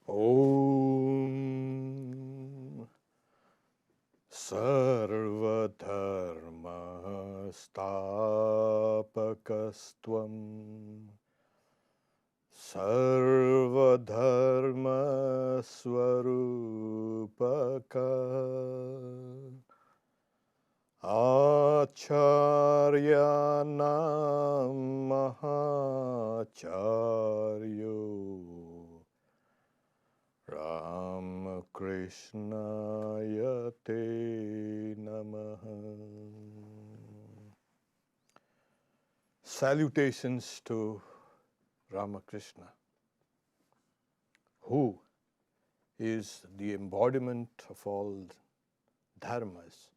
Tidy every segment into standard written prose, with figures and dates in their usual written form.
Om Sarvadharmastapakastvam Sarvadharmaswarupaka Acharyanam Mahacharyo Ramakrishnaya Te Namaha. Salutations to Ramakrishna, who is the embodiment of all dharmas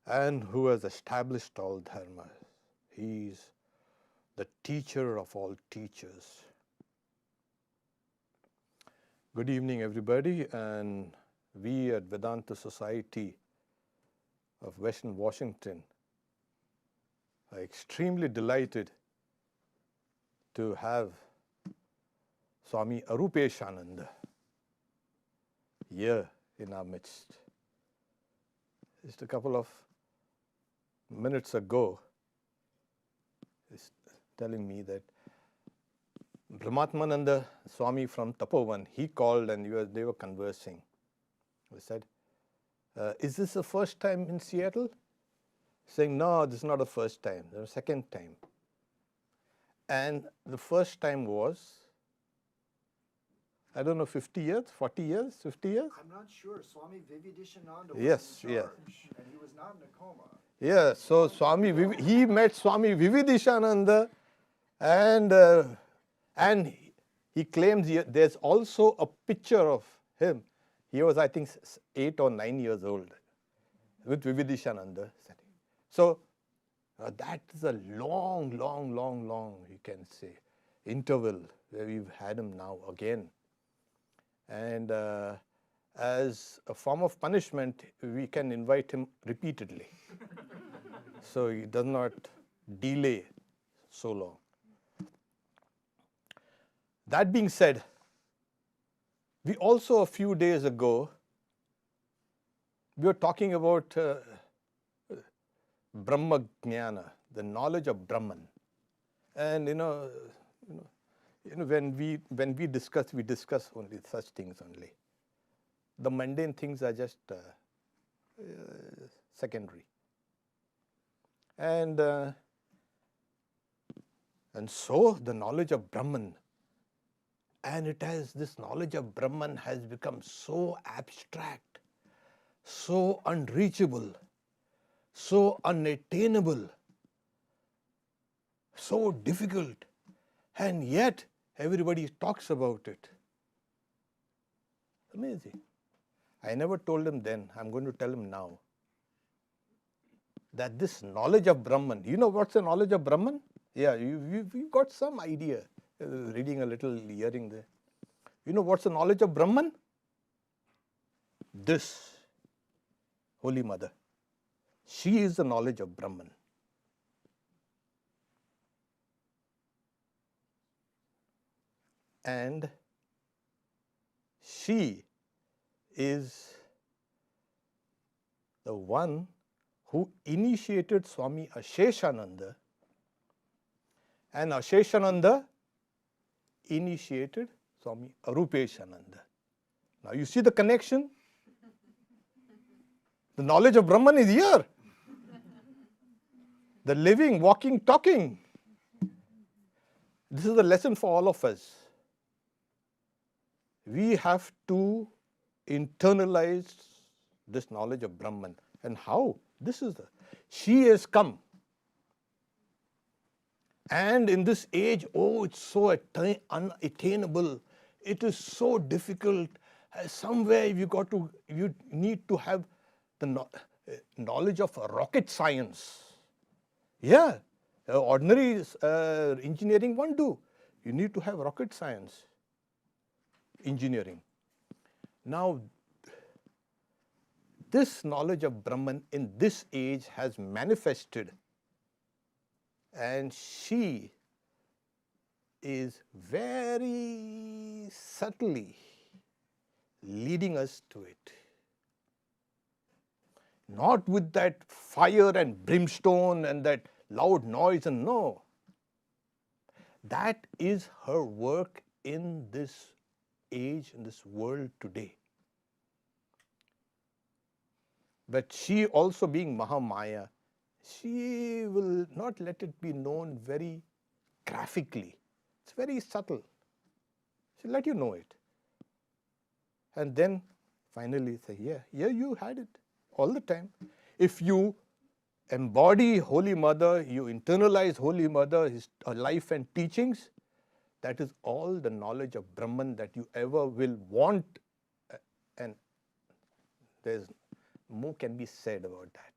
and who has established all dharmas. He is the teacher of all teachers. Good evening, everybody, and we at Vedanta Society of Western Washington are extremely delighted to have Swami Arupeshananda here in our midst. Just a couple of minutes ago, he's telling me that Brahmatmananda Swami from Tapovan, he called and they were conversing. He said, is this the first time in Seattle? Saying, no, this is not the first time, the second time. And the first time was, I don't know, 50 years, 40 years, 50 years? I'm not sure. Swami Vivedishananda was yes, in charge, yes. and he was not in a coma. Yeah, so he met Swami Vivedishananda, and he claims there's also a picture of him. He was, I think, 8 or 9 years old with Vivedishananda. So that is a long, you can say, interval where we've had him now again. And as a form of punishment, we can invite him repeatedly. So he does not delay so long. That being said, we also a few days ago, we were talking about Brahma Jnana, the knowledge of Brahman. And when we discuss only such things only. The mundane things are just secondary. And so the knowledge of Brahman, and this knowledge of Brahman has become so abstract, so unreachable, so unattainable, so difficult, and yet everybody talks about it. Amazing. I never told him then, I'm going to tell him now, that this knowledge of Brahman, you know what's the knowledge of Brahman? Yeah, you've got some idea, reading a little, hearing there. You know what's the knowledge of Brahman? This, Holy Mother. She is the knowledge of Brahman. And she is the one who initiated Swami Asheshananda, and Asheshananda initiated Swami Arupeshananda. Now you see the connection? The knowledge of Brahman is here. The living, walking, talking. This is a lesson for all of us. We have to internalize this knowledge of Brahman. And how? She has come. And in this age, it's so unattainable. It is so difficult. Somewhere you need to have the knowledge of rocket science. Yeah, ordinary engineering won't do. You need to have rocket science, engineering. Now, this knowledge of Brahman in this age has manifested, and she is very subtly leading us to it. Not with that fire and brimstone and that loud noise, and no. That is her work in this age, in this world today. But she also, being Mahamaya, she will not let it be known very graphically. It's very subtle. She'll let you know it. And then finally say, yeah, you had it all the time. If you embody Holy Mother, you internalize Holy Mother, her life and teachings, that is all the knowledge of Brahman that you ever will want, and there's more can be said about that.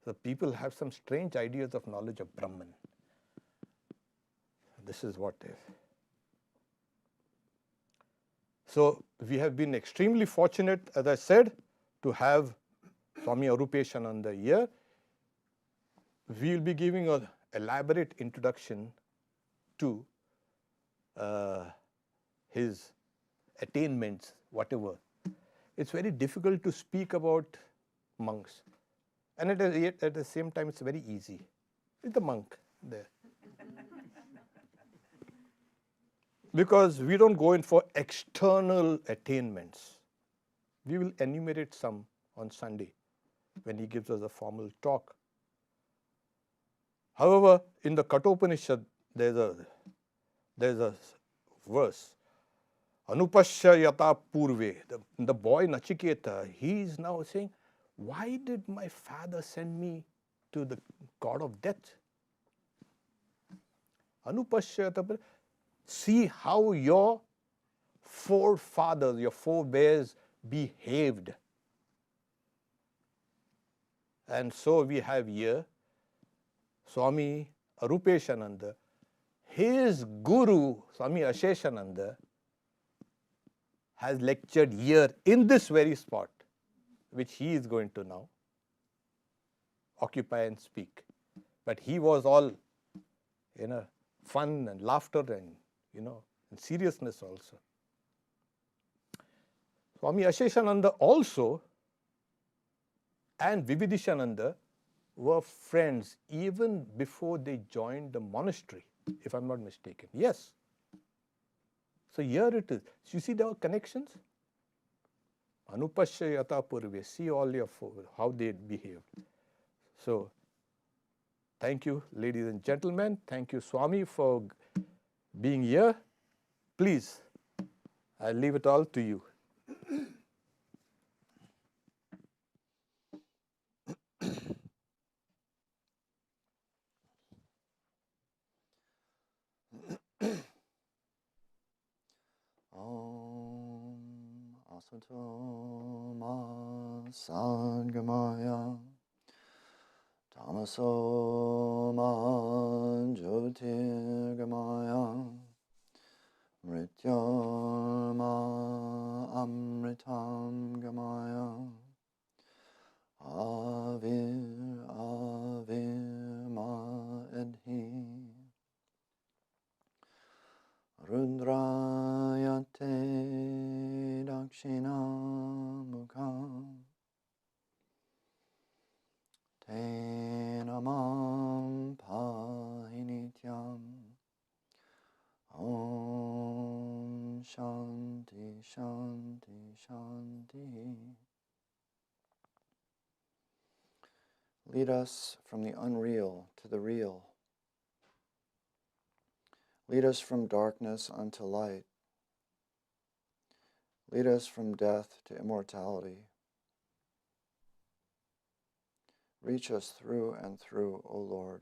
So people have some strange ideas of knowledge of Brahman. This is what is. So we have been extremely fortunate, as I said, to have Swami Arupeshananda here. We will be giving an elaborate introduction to his attainments, whatever. It's very difficult to speak about monks. And at the same time, it's very easy. It's the monk there. Because we don't go in for external attainments. We will enumerate some on Sunday when he gives us a formal talk. However, in the Kathopanishad, there's a verse. Anupashya yata purve. The boy Nachiketa, he is now saying, why did my father send me to the god of death? Anupashya yata. See how your forefathers, your forebears behaved. And so we have here Swami Arupeshananda, his guru, Swami Asheshananda, has lectured here in this very spot, which he is going to now occupy and speak. But he was all, fun and laughter and, and seriousness also. Swami Asheshananda also and Vividishananda were friends even before they joined the monastery, if I'm not mistaken. Yes. So here it is. You see there are connections? Anupashya yata purve. See all your how they behaved. So, thank you, ladies and gentlemen. Thank you, Swami, for being here. Please, I'll leave it all to you. Om Asato Ma Sadgamaya Tamaso Ma Jyotirgamaya Mrityoma Amritam Gamaya Avir Avir Ma Edhi Rudrayate Dakshina Mukham Tenamam Pahinityam Om Shanti Shanti Shanti. Lead us from the unreal to the real. Lead us from darkness unto light. Lead us from death to immortality. Reach us through and through, O Lord,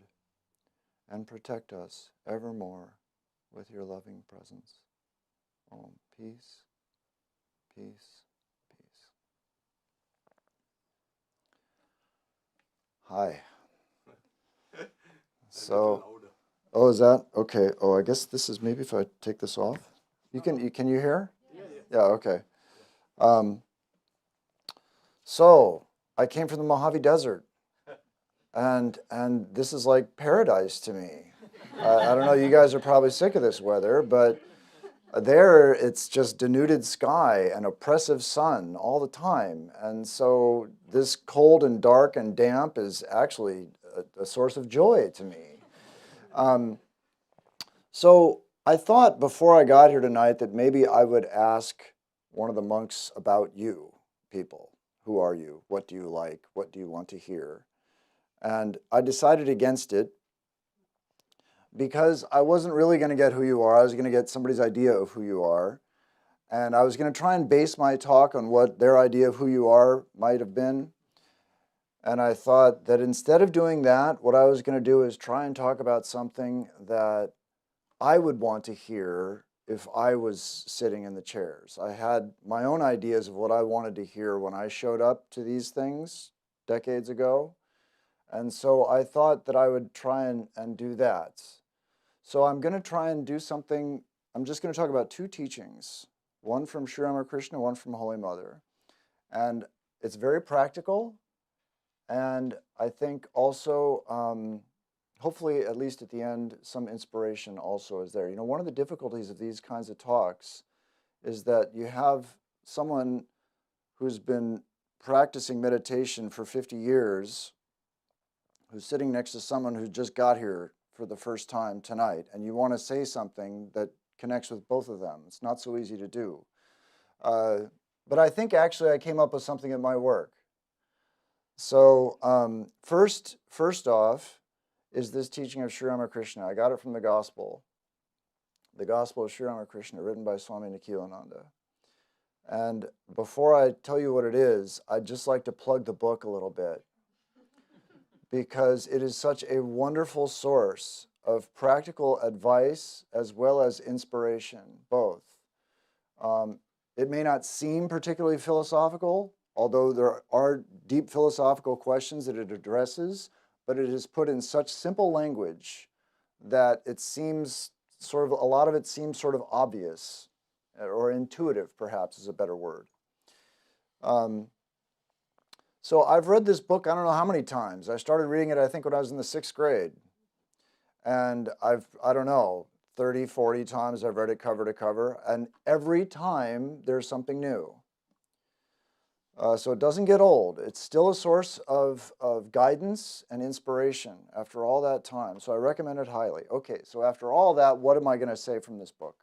and protect us evermore with your loving presence. Om, peace, peace, peace. Hi. So, oh, is that okay? Oh, I guess this is maybe if I take this off. Can you hear? Yeah. Okay. So I came from the Mojave Desert, and this is like paradise to me. I don't know. You guys are probably sick of this weather, but There, it's just denuded sky and oppressive sun all the time. And so this cold and dark and damp is actually a source of joy to me. So I thought before I got here tonight that maybe I would ask one of the monks about you people. Who are you? What do you like? What do you want to hear? And I decided against it because I wasn't really going to get who you are. I was going to get somebody's idea of who you are. And I was going to try and base my talk on what their idea of who you are might have been. And I thought that instead of doing that, what I was going to do is try and talk about something that I would want to hear if I was sitting in the chairs. I had my own ideas of what I wanted to hear when I showed up to these things decades ago. And so I thought that I would try and do that. So I'm going to try and do something. I'm just going to talk about two teachings, one from Sri Ramakrishna, one from Holy Mother. And it's very practical. And I think also, hopefully, at least at the end, some inspiration also is there. You know, one of the difficulties of these kinds of talks is that you have someone who's been practicing meditation for 50 years, who's sitting next to someone who just got here for the first time tonight, and you want to say something that connects with both of them. It's not so easy to do. But I think actually I came up with something that might work. So first off is this teaching of Sri Ramakrishna. I got it from the Gospel of Sri Ramakrishna, written by Swami Nikhilananda. And before I tell you what it is, I'd just like to plug the book a little bit, because it is such a wonderful source of practical advice as well as inspiration, both. It may not seem particularly philosophical, although there are deep philosophical questions that it addresses, but it is put in such simple language that it seems a lot of it seems sort of obvious, or intuitive, perhaps is a better word. So I've read this book, I don't know how many times. I started reading it, I think, when I was in the 6th grade. And I don't know, 30, 40 times I've read it cover to cover. And every time there's something new. So it doesn't get old. It's still a source of guidance and inspiration after all that time. So I recommend it highly. Okay, so after all that, what am I going to say from this book?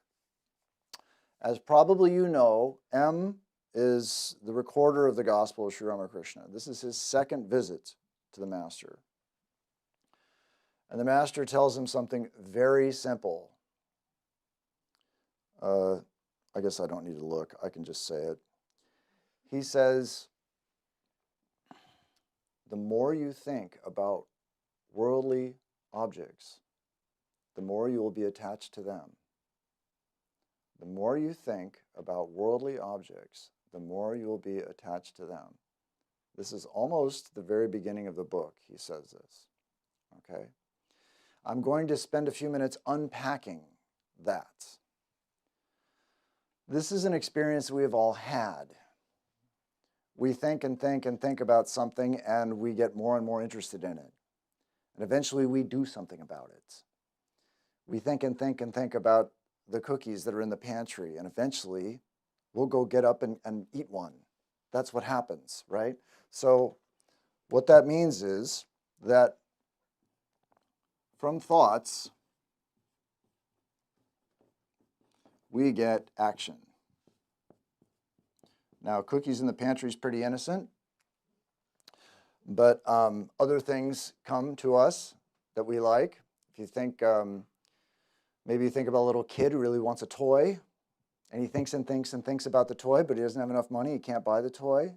As probably you know, M is the recorder of the Gospel of Sri Ramakrishna. This is his second visit to the Master. And the Master tells him something very simple. I guess I don't need to look. I can just say it. He says, the more you think about worldly objects, the more you will be attached to them. The more you think about worldly objects, the more you will be attached to them. This is almost the very beginning of the book, he says this. Okay? I'm going to spend a few minutes unpacking that. This is an experience we have all had. We think and think and think about something, and we get more and more interested in it. And eventually we do something about it. We think and think and think about the cookies that are in the pantry, and eventually we'll go get up and eat one. That's what happens, right? So what that means is that from thoughts, we get action. Now, cookies in the pantry is pretty innocent, but other things come to us that we like. If you think, maybe you think about a little kid who really wants a toy, and he thinks and thinks and thinks about the toy, but he doesn't have enough money, he can't buy the toy.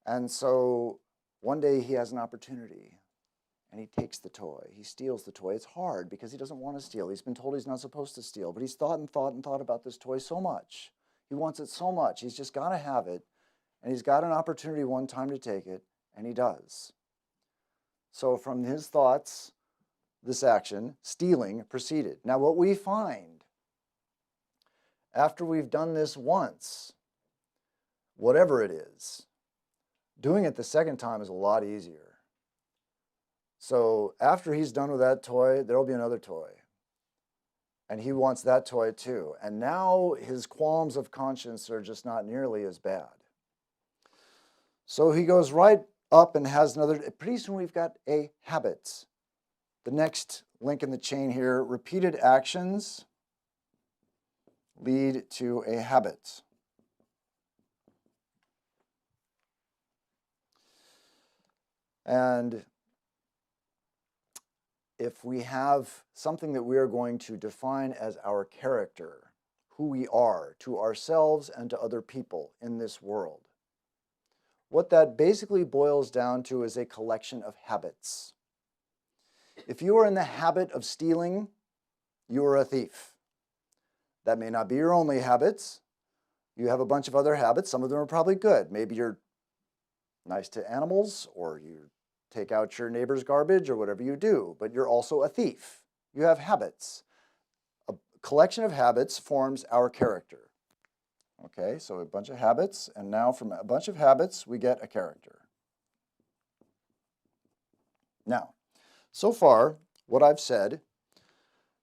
And so one day he has an opportunity, and he takes the toy. He steals the toy. It's hard because he doesn't want to steal. He's been told he's not supposed to steal, but he's thought and thought and thought about this toy so much. He wants it so much. He's just got to have it, and he's got an opportunity one time to take it, and he does. So from his thoughts, this action, stealing, proceeded. Now what we find, after we've done this once, whatever it is, doing it the second time is a lot easier. So after he's done with that toy, there'll be another toy. And he wants that toy too. And now his qualms of conscience are just not nearly as bad. So he goes right up and has another. Pretty soon we've got a habit. The next link in the chain here, repeated actions lead to a habit. And if we have something that we are going to define as our character, who we are to ourselves and to other people in this world, what that basically boils down to is a collection of habits. If you are in the habit of stealing, you are a thief. That may not be your only habits. You have a bunch of other habits. Some of them are probably good. Maybe you're nice to animals, or you take out your neighbor's garbage, or whatever you do, but you're also a thief. You have habits. A collection of habits forms our character. Okay, so a bunch of habits, and now from a bunch of habits, we get a character. Now, so far, what I've said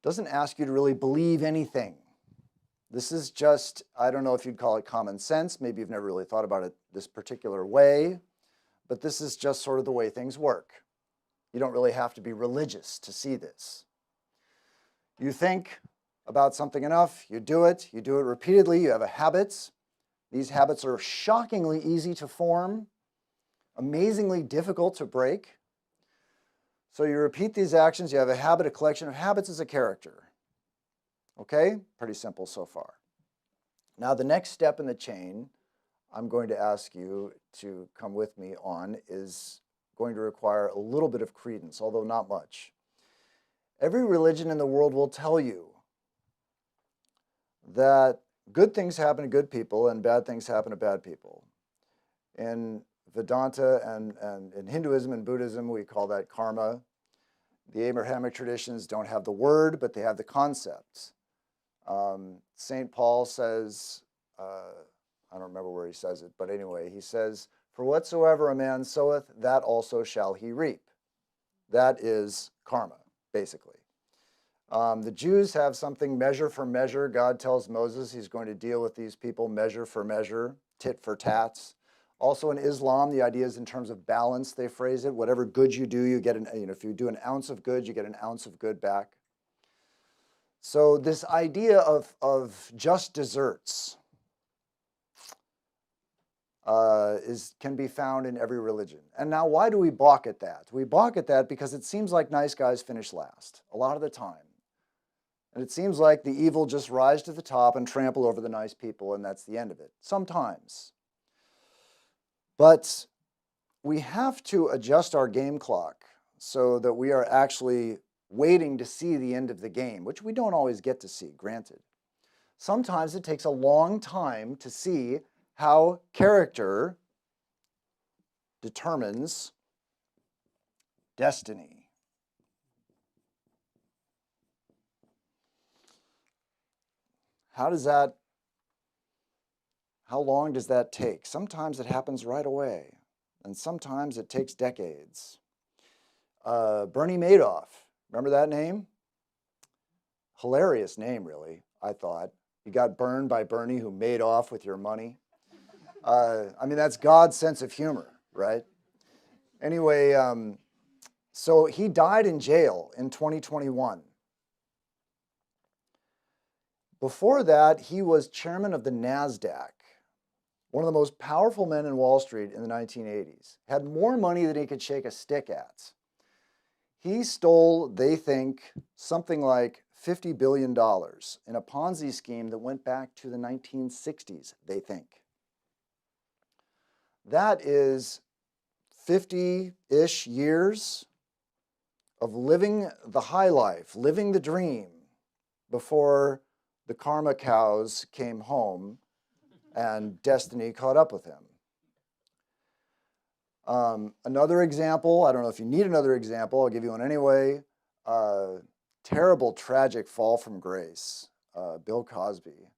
doesn't ask you to really believe anything. This is just, I don't know if you'd call it common sense. Maybe you've never really thought about it this particular way, but this is just sort of the way things work. You don't really have to be religious to see this. You think about something enough, you do it repeatedly, you have a habit. These habits are shockingly easy to form, amazingly difficult to break. So you repeat these actions, you have a habit, a collection of habits is a character. Okay, pretty simple so far. Now the next step in the chain I'm going to ask you to come with me on is going to require a little bit of credence, although not much. Every religion in the world will tell you that good things happen to good people and bad things happen to bad people. In Vedanta and in Hinduism and Buddhism, we call that karma. The Abrahamic traditions don't have the word, but they have the concepts. St. Paul says, I don't remember where he says it, but anyway, he says, "For whatsoever a man soweth, that also shall he reap." That is karma, basically. The Jews have something measure for measure. God tells Moses he's going to deal with these people measure for measure, tit for tats. Also in Islam, the idea is in terms of balance, they phrase it. Whatever good you do, you get if you do an ounce of good, you get an ounce of good back. So this idea of just desserts can be found in every religion. And now why do we balk at that? We balk at that because it seems like nice guys finish last a lot of the time. And it seems like the evil just rise to the top and trample over the nice people, and that's the end of it. Sometimes. But we have to adjust our game clock so that we are actually waiting to see the end of the game, which we don't always get to see, granted. Sometimes it takes a long time to see how character determines destiny. How long does that take? Sometimes it happens right away, and sometimes it takes decades. Bernie Madoff, remember that name? Hilarious name, really, I thought. You got burned by Bernie, who made off with your money. I mean, that's God's sense of humor, right? Anyway, so he died in jail in 2021. Before that, he was chairman of the NASDAQ, one of the most powerful men in Wall Street in the 1980s, had more money than he could shake a stick at. He stole, they think, something like $50 billion in a Ponzi scheme that went back to the 1960s, they think. That is 50-ish years of living the high life, living the dream, before the karma cows came home and destiny caught up with him. Another example, I don't know if you need another example, I'll give you one anyway. Terrible, tragic fall from grace, Bill Cosby.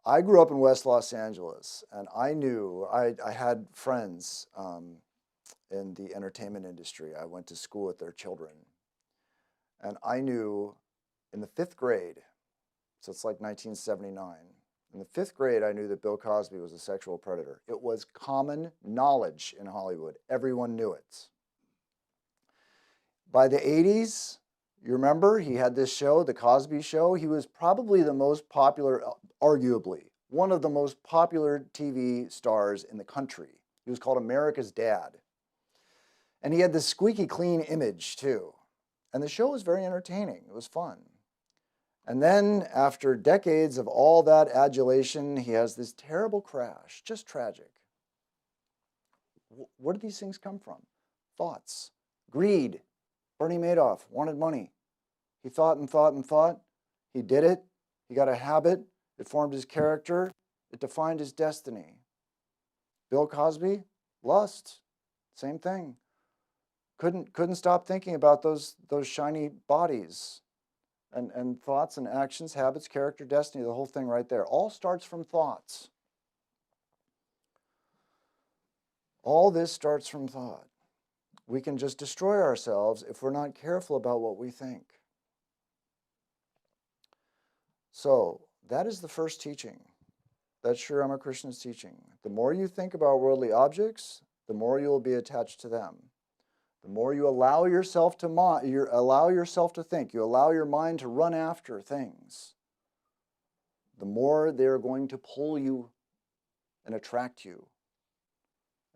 I grew up in West Los Angeles, and I knew, I had friends in the entertainment industry. I went to school with their children. And I knew in the 5th grade, so it's like 1979. In the 5th grade, I knew that Bill Cosby was a sexual predator. It was common knowledge in Hollywood. Everyone knew it. By the 80s, you remember, he had this show, The Cosby Show. He was probably the most popular, arguably, one of the most popular TV stars in the country. He was called America's Dad. And he had this squeaky clean image, too. And the show was very entertaining. It was fun. And then, after decades of all that adulation, he has this terrible crash, just tragic. Where did these things come from? Thoughts, greed. Bernie Madoff wanted money. He thought and thought and thought. He did it. He got a habit. It formed his character. It defined his destiny. Bill Cosby, lust, same thing. Couldn't stop thinking about those shiny bodies. And thoughts and actions, habits, character, destiny, the whole thing right there. All starts from thoughts. All this starts from thought. We can just destroy ourselves if we're not careful about what we think. So, that is the first teaching. That's Sri Ramakrishna's teaching. The more you think about worldly objects, the more you will be attached to them. The more you allow yourself to think, you allow your mind to run after things, the more they're going to pull you and attract you.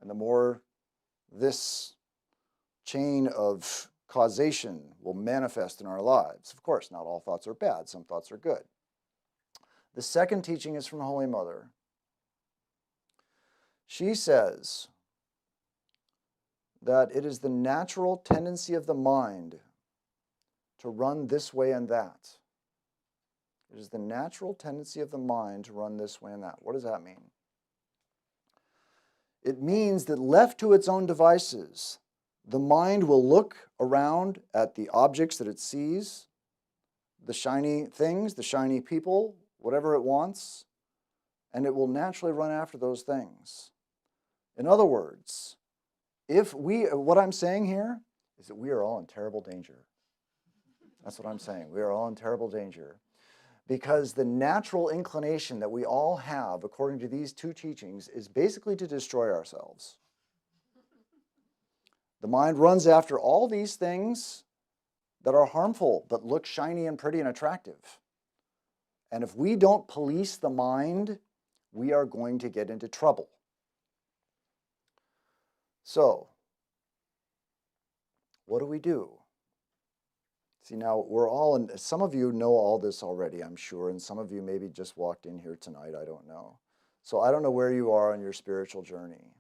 And the more this chain of causation will manifest in our lives. Of course, not all thoughts are bad. Some thoughts are good. The second teaching is from Holy Mother. She says that it is the natural tendency of the mind to run this way and that. It is the natural tendency of the mind to run this way and that. What does that mean? It means that left to its own devices, the mind will look around at the objects that it sees, the shiny things, the shiny people, whatever it wants, and it will naturally run after those things. In other words, what I'm saying here is that we are all in terrible danger. That's what I'm saying. We are all in terrible danger. Because the natural inclination that we all have, according to these two teachings, is basically to destroy ourselves. The mind runs after all these things that are harmful, but look shiny and pretty and attractive. And if we don't police the mind, we are going to get into trouble. So, what do we do? See, now we're all in, some of you know all this already, I'm sure, and some of you maybe just walked in here tonight, I don't know. So I don't know where you are on your spiritual journey.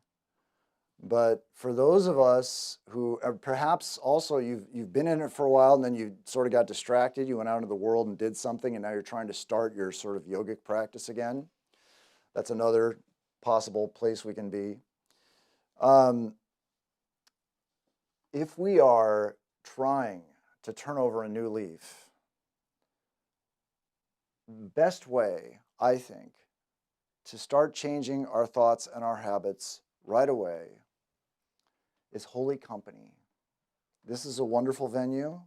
But for those of us who perhaps also you've been in it for a while and then you sort of got distracted, you went out into the world and did something and now you're trying to start your sort of yogic practice again. That's another possible place we can be. If we are trying to turn over a new leaf, best way, I think, to start changing our thoughts and our habits right away is holy company. This is a wonderful venue.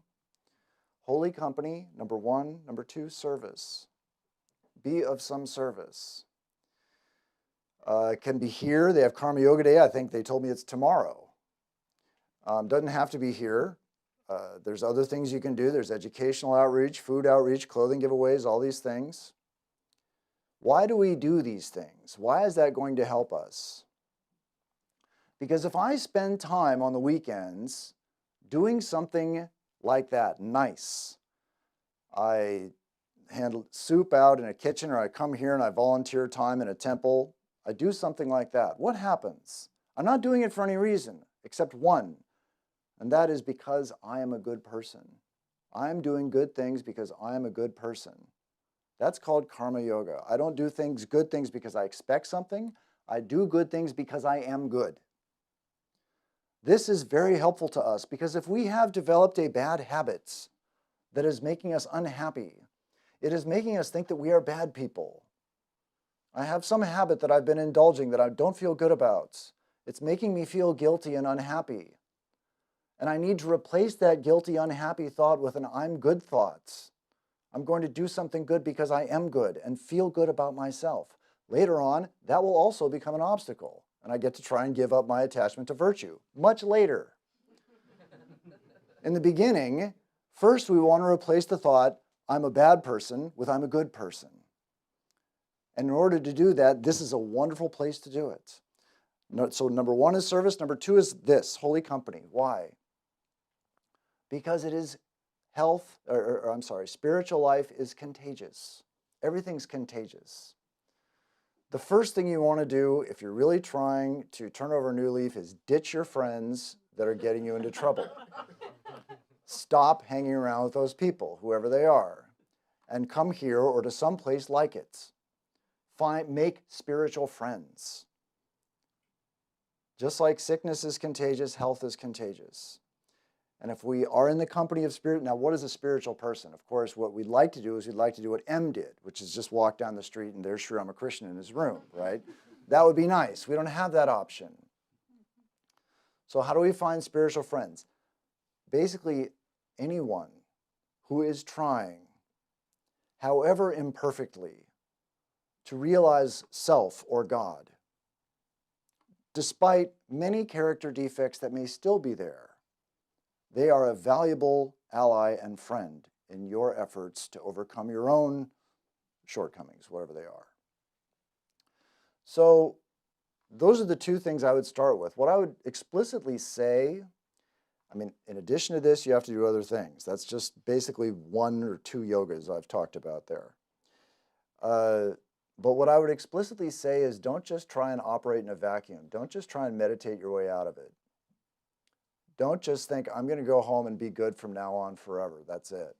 Holy company, number one. Number two, service. Be of some service. It can be here. They have Karma Yoga Day. I think they told me it's tomorrow. Doesn't have to be here. There's other things you can do. There's educational outreach, food outreach, clothing giveaways, all these things. Why do we do these things? Why is that going to help us? Because if I spend time on the weekends doing something like that, nice, I hand soup out in a kitchen, or I come here and I volunteer time in a temple, I do something like that. What happens? I'm not doing it for any reason except one, and that is because I am a good person. I'm doing good things because I am a good person. That's called karma yoga. I don't do good things because I expect something. I do good things because I am good. This is very helpful to us because if we have developed a bad habit that is making us unhappy, it is making us think that we are bad people. I have some habit that I've been indulging that I don't feel good about. It's making me feel guilty and unhappy. And I need to replace that guilty, unhappy thought with an I'm good thought. I'm going to do something good because I am good and feel good about myself. Later on, that will also become an obstacle, and I get to try and give up my attachment to virtue, much later. In the beginning, first we want to replace the thought, I'm a bad person, with I'm a good person. And in order to do that, this is a wonderful place to do it. So number one is service. Number two is this, holy company. Why? Because it is spiritual life is contagious. Everything's contagious. The first thing you want to do if you're really trying to turn over a new leaf is ditch your friends that are getting you into trouble. Stop hanging around with those people, whoever they are, and come here or to some place like it. Make spiritual friends. Just like sickness is contagious, health is contagious. And if we are in the company of spirit, now what is a spiritual person? Of course, what we'd like to do is we'd like to do what M did, which is just walk down the street and there's Sri Ramakrishna in his room, right? That would be nice. We don't have that option. So how do we find spiritual friends? Basically, anyone who is trying, however imperfectly, to realize self or God, despite many character defects that may still be there, they are a valuable ally and friend in your efforts to overcome your own shortcomings, whatever they are. So those are the two things I would start with. What I would explicitly say, I mean, in addition to this, you have to do other things. That's just basically one or two yogas I've talked about there. But what I would explicitly say is don't just try and operate in a vacuum. Don't just try and meditate your way out of it. Don't just think, I'm going to go home and be good from now on forever. That's it.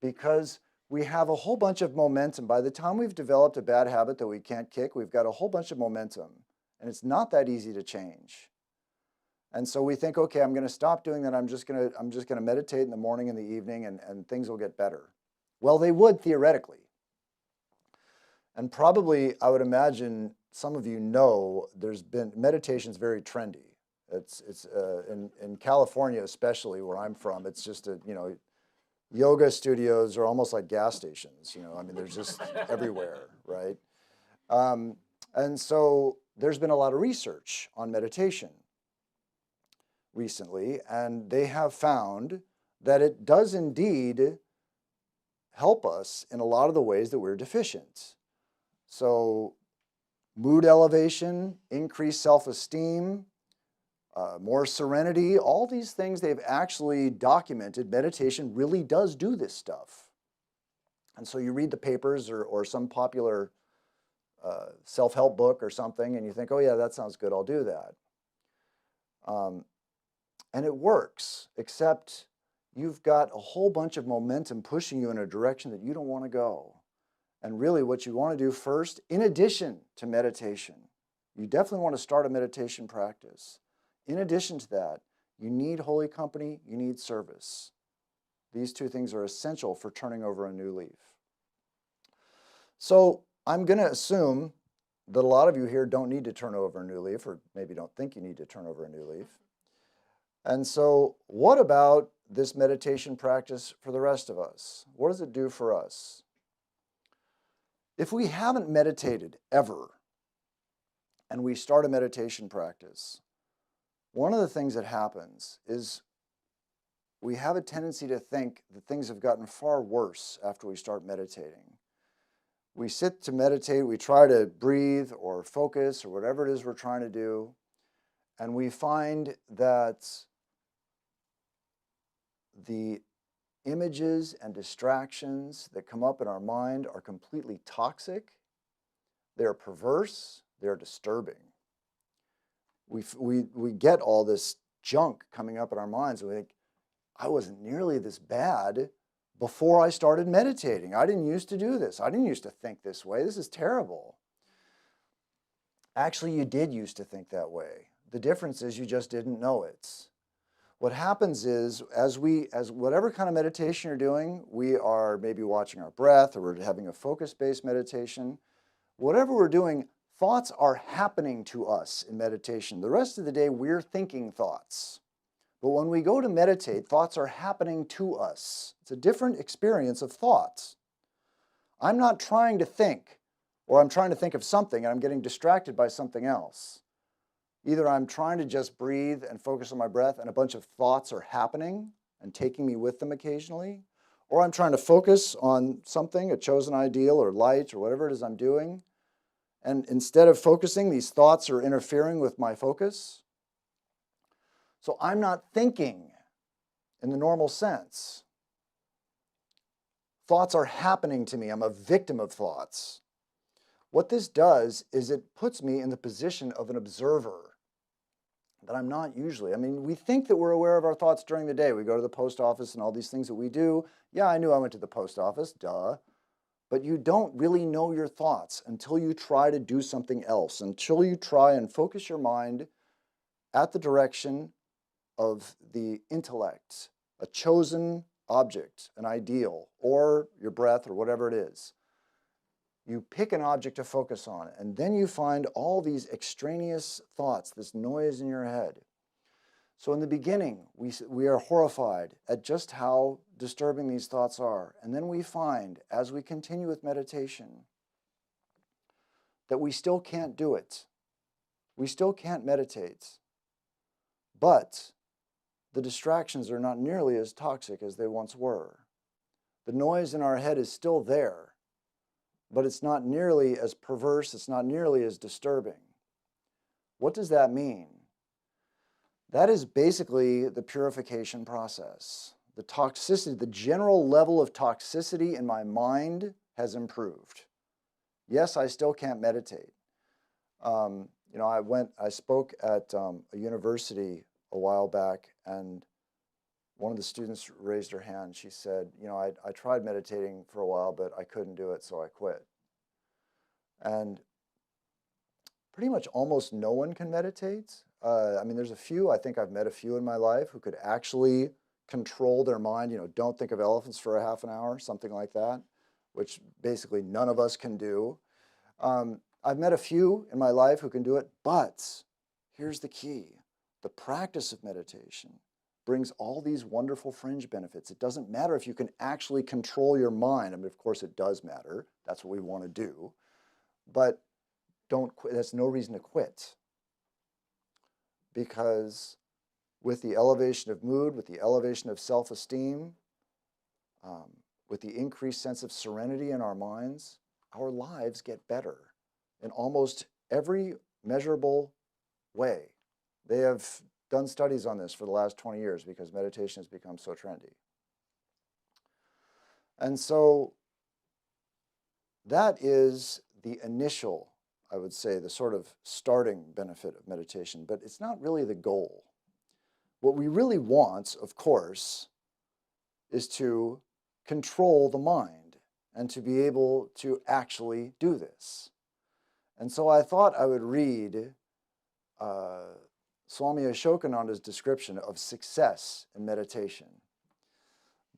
Because we have a whole bunch of momentum. By the time we've developed a bad habit that we can't kick, we've got a whole bunch of momentum. And it's not that easy to change. And so we think, okay, I'm going to stop doing that. I'm just going to meditate in the morning and the evening and things will get better. Well, they would theoretically. And probably, I would imagine, some of you know, meditation's very trendy. It's in California especially, where I'm from, it's just yoga studios are almost like gas stations, I mean, they're just everywhere, right? And so there's been a lot of research on meditation recently, and they have found that it does indeed help us in a lot of the ways that we're deficient. So mood elevation, increased self-esteem, more serenity, all these things they've actually documented. Meditation really does do this stuff. And so you read the papers or some popular self-help book or something, and you think, oh yeah, that sounds good, I'll do that. And it works, except you've got a whole bunch of momentum pushing you in a direction that you don't want to go. And really what you want to do first, in addition to meditation, you definitely want to start a meditation practice. In addition to that, you need holy company, you need service. These two things are essential for turning over a new leaf. So I'm going to assume that a lot of you here don't need to turn over a new leaf, or maybe don't think you need to turn over a new leaf. And so what about this meditation practice for the rest of us? What does it do for us? If we haven't meditated ever, and we start a meditation practice, one of the things that happens is we have a tendency to think that things have gotten far worse after we start meditating. We sit to meditate, we try to breathe or focus or whatever it is we're trying to do, and we find that the images and distractions that come up in our mind are completely toxic, they're perverse, they're disturbing. We get all this junk coming up in our minds, and we think, I wasn't nearly this bad before I started meditating. I didn't used to do this. I didn't used to think this way. This is terrible. Actually, you did used to think that way. The difference is you just didn't know it. What happens is, as whatever kind of meditation you're doing, we are maybe watching our breath, or we're having a focus-based meditation. Whatever we're doing, thoughts are happening to us in meditation. The rest of the day, we're thinking thoughts. But when we go to meditate, thoughts are happening to us. It's a different experience of thoughts. I'm not trying to think, or I'm trying to think of something and I'm getting distracted by something else. Either I'm trying to just breathe and focus on my breath and a bunch of thoughts are happening and taking me with them occasionally, or I'm trying to focus on something, a chosen ideal or light or whatever it is I'm doing, and instead of focusing, these thoughts are interfering with my focus. So I'm not thinking in the normal sense. Thoughts are happening to me. I'm a victim of thoughts. What this does is it puts me in the position of an observer that I'm not usually. I mean, we think that we're aware of our thoughts during the day. We go to the post office and all these things that we do. Yeah, I knew I went to the post office, duh. But you don't really know your thoughts until you try to do something else, until you try and focus your mind at the direction of the intellect, a chosen object, an ideal, or your breath, or whatever it is. You pick an object to focus on, and then you find all these extraneous thoughts, this noise in your head. So in the beginning, we are horrified at just how disturbing these thoughts are. And then we find, as we continue with meditation, that we still can't do it. We still can't meditate. But the distractions are not nearly as toxic as they once were. The noise in our head is still there, but it's not nearly as perverse, it's not nearly as disturbing. What does that mean? That is basically the purification process. The toxicity, the general level of toxicity in my mind has improved. Yes, I still can't meditate. I spoke at a university a while back, and one of the students raised her hand. She said, I tried meditating for a while, but I couldn't do it, so I quit. And pretty much almost no one can meditate. There's a few, I think I've met a few in my life who could actually control their mind, don't think of elephants for a half an hour, something like that, which basically none of us can do. I've met a few in my life who can do it, but here's the key. The practice of meditation brings all these wonderful fringe benefits. It doesn't matter if you can actually control your mind. Of course it does matter. That's what we want to do. But don't quit. That's no reason to quit. Because with the elevation of mood, with the elevation of self-esteem, with the increased sense of serenity in our minds, our lives get better in almost every measurable way. They have done studies on this for the last 20 years because meditation has become so trendy. And so that is the initial, I would say, the sort of starting benefit of meditation, but it's not really the goal. What we really want, of course, is to control the mind and to be able to actually do this. And so I thought I would read Swami Ashokananda's description of success in meditation.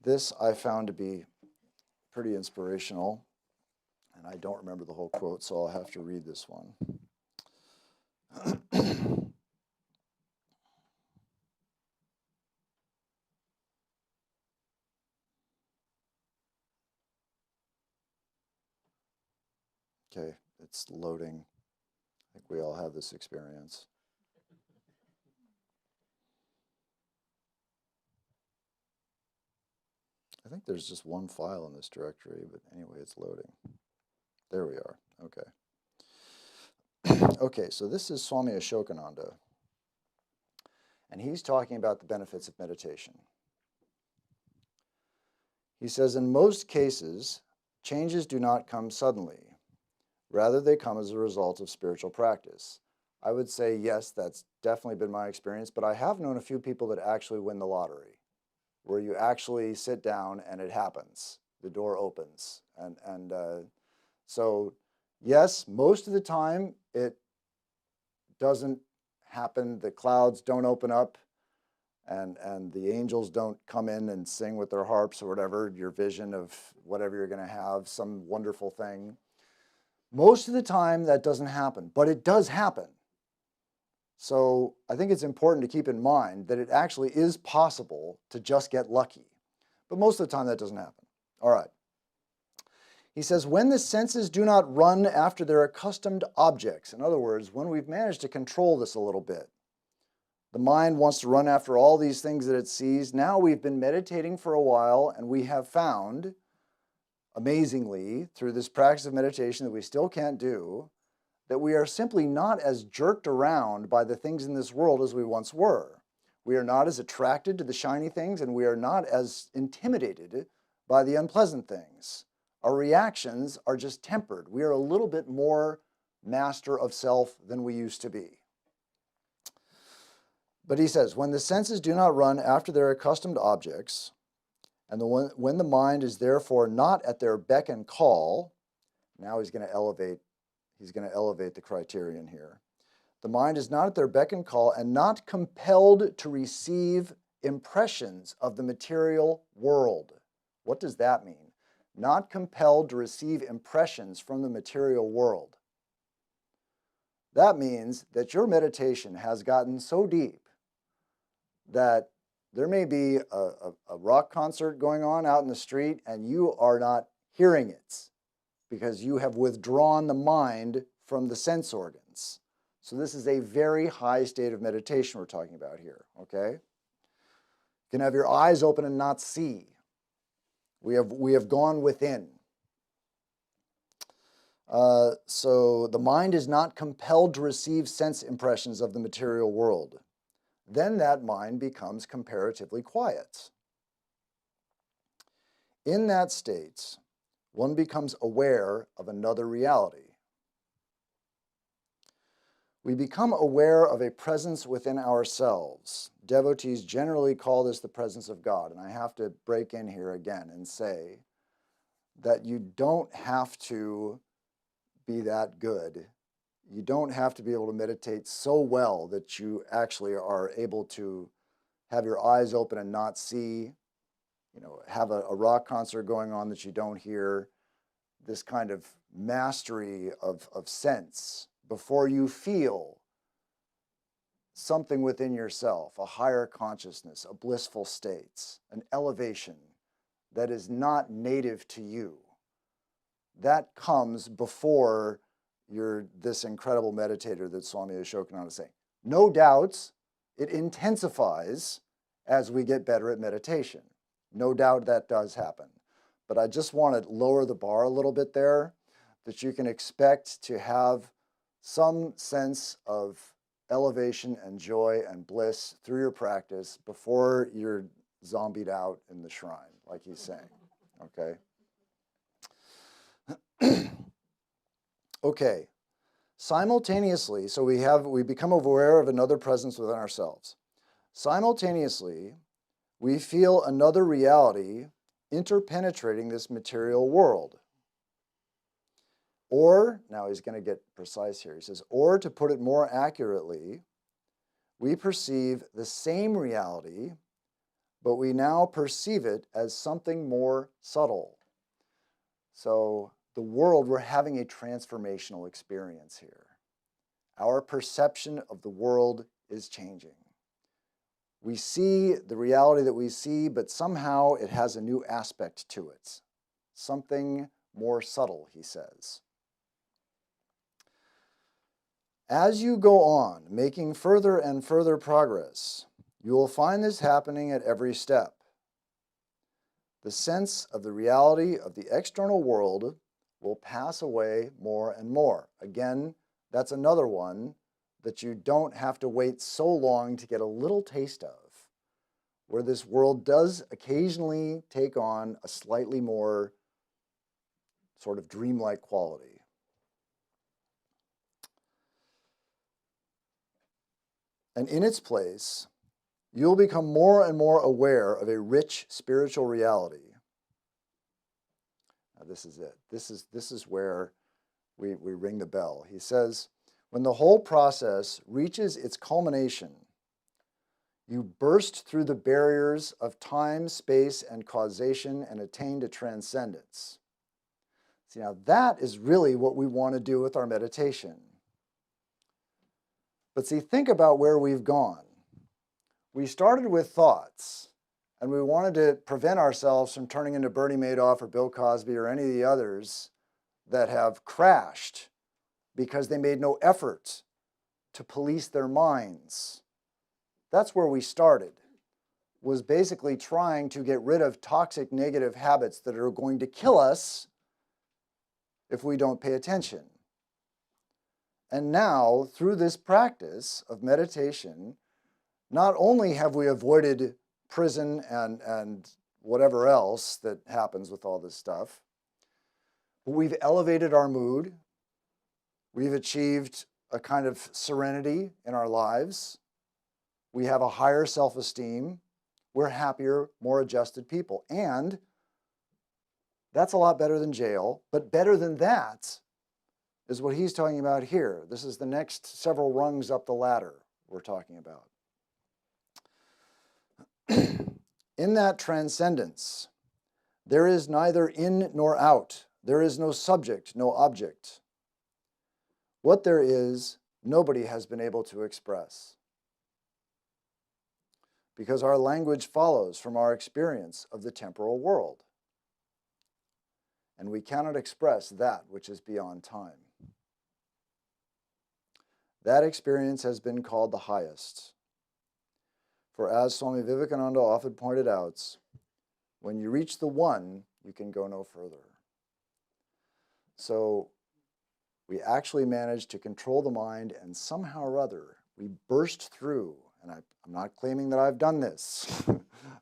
This I found to be pretty inspirational, and I don't remember the whole quote, so I'll have to read this one. Okay, it's loading. I think we all have this experience. I think there's just one file in this directory, but anyway, it's loading. There we are. Okay. Okay, so this is Swami Ashokananda, and he's talking about the benefits of meditation. He says, in most cases, changes do not come suddenly. Rather, they come as a result of spiritual practice. I would say, yes, that's definitely been my experience, but I have known a few people that actually win the lottery, where you actually sit down and it happens. The door opens. So, yes, most of the time it doesn't happen. The clouds don't open up and the angels don't come in and sing with their harps or whatever, your vision of whatever you're going to have, some wonderful thing. Most of the time that doesn't happen, but it does happen. So I think it's important to keep in mind that it actually is possible to just get lucky. But most of the time that doesn't happen. All right. He says, when the senses do not run after their accustomed objects, in other words, when we've managed to control this a little bit, the mind wants to run after all these things that it sees. Now we've been meditating for a while, and we have found, amazingly, through this practice of meditation that we still can't do, that we are simply not as jerked around by the things in this world as we once were. We are not as attracted to the shiny things, and we are not as intimidated by the unpleasant things. Our reactions are just tempered. We are a little bit more master of self than we used to be. But he says, when the senses do not run after their accustomed objects, and when the mind is therefore not at their beck and call, now he's going to elevate the criterion here. The mind is not at their beck and call and not compelled to receive impressions of the material world. What does that mean? Not compelled to receive impressions from the material world. That means that your meditation has gotten so deep that there may be a rock concert going on out in the street and you are not hearing it because you have withdrawn the mind from the sense organs. So this is a very high state of meditation we're talking about here, okay? You can have your eyes open and not see. We have gone within. So the mind is not compelled to receive sense impressions of the material world. Then that mind becomes comparatively quiet. In that state, one becomes aware of another reality. We become aware of a presence within ourselves. Devotees generally call this the presence of God. And I have to break in here again and say that you don't have to be that good. You don't have to be able to meditate so well that you actually are able to have your eyes open and not see, have a rock concert going on that you don't hear, this kind of mastery of sense before you feel something within yourself, a higher consciousness, a blissful state, an elevation that is not native to you. That comes before you're this incredible meditator that Swami Ashokananda is saying. No doubts, it intensifies as we get better at meditation. No doubt that does happen. But I just want to lower the bar a little bit there, that you can expect to have some sense of elevation and joy and bliss through your practice before you're zombied out in the shrine, like he's saying, okay? Okay, simultaneously, so we become aware of another presence within ourselves. Simultaneously, we feel another reality interpenetrating this material world. Or, now he's going to get precise here, he says, or to put it more accurately, we perceive the same reality, but we now perceive it as something more subtle. So, the world, we're having a transformational experience here. Our perception of the world is changing. We see the reality that we see, but somehow it has a new aspect to it. Something more subtle, he says. As you go on, making further and further progress, you will find this happening at every step. The sense of the reality of the external world will pass away more and more. Again, that's another one that you don't have to wait so long to get a little taste of, where this world does occasionally take on a slightly more sort of dreamlike quality. And in its place, you'll become more and more aware of a rich spiritual reality. Now, this is it. This is where we ring the bell. He says, when the whole process reaches its culmination, you burst through the barriers of time, space, and causation and attain to transcendence. See, now that is really what we want to do with our meditation. But see, think about where we've gone. We started with thoughts, and we wanted to prevent ourselves from turning into Bernie Madoff or Bill Cosby or any of the others that have crashed because they made no effort to police their minds. That's where we started, was basically trying to get rid of toxic negative habits that are going to kill us if we don't pay attention. And now, through this practice of meditation, not only have we avoided prison and whatever else that happens with all this stuff, but we've elevated our mood. We've achieved a kind of serenity in our lives. We have a higher self-esteem. We're happier, more adjusted people. And that's a lot better than jail. But better than that is what he's talking about here. This is the next several rungs up the ladder we're talking about. In that transcendence, there is neither in nor out. There is no subject, no object. What there is, nobody has been able to express. Because our language follows from our experience of the temporal world. And we cannot express that which is beyond time. That experience has been called the highest. For as Swami Vivekananda often pointed out, when you reach the one, you can go no further. So we actually managed to control the mind, and somehow or other, we burst through. And I'm not claiming that I've done this.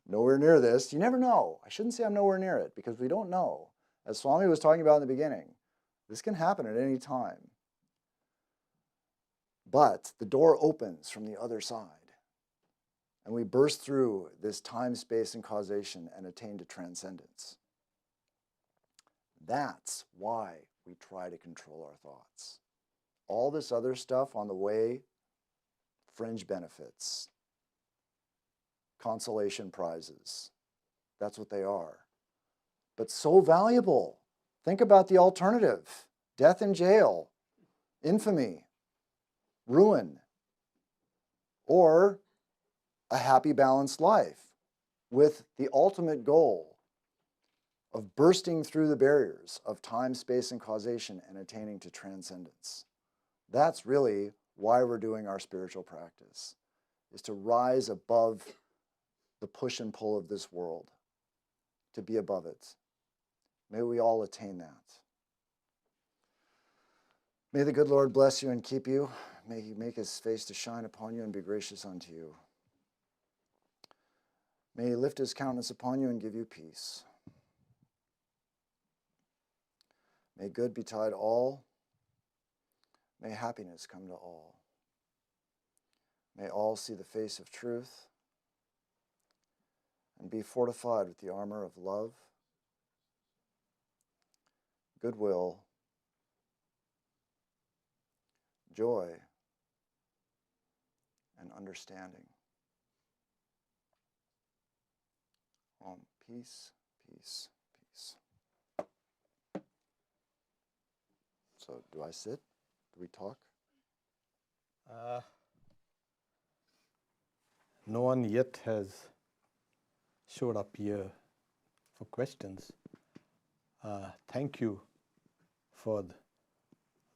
Nowhere near this. You never know. I shouldn't say I'm nowhere near it, because we don't know. As Swami was talking about in the beginning, this can happen at any time. But the door opens from the other side. And we burst through this time, space, and causation and attain to transcendence. That's why we try to control our thoughts. All this other stuff on the way, fringe benefits, consolation prizes, that's what they are. But so valuable. Think about the alternative: death in jail, infamy, ruin, or a happy, balanced life with the ultimate goal of bursting through the barriers of time, space, and causation and attaining to transcendence. That's really why we're doing our spiritual practice, is to rise above the push and pull of this world, to be above it. May we all attain that. May the good Lord bless you and keep you. May he make his face to shine upon you and be gracious unto you. May he lift his countenance upon you and give you peace. May good betide all. May happiness come to all. May all see the face of truth and be fortified with the armor of love, goodwill, joy, and understanding. Peace, peace, peace. So, do I sit? Do we talk? No one yet has showed up here for questions. Thank you for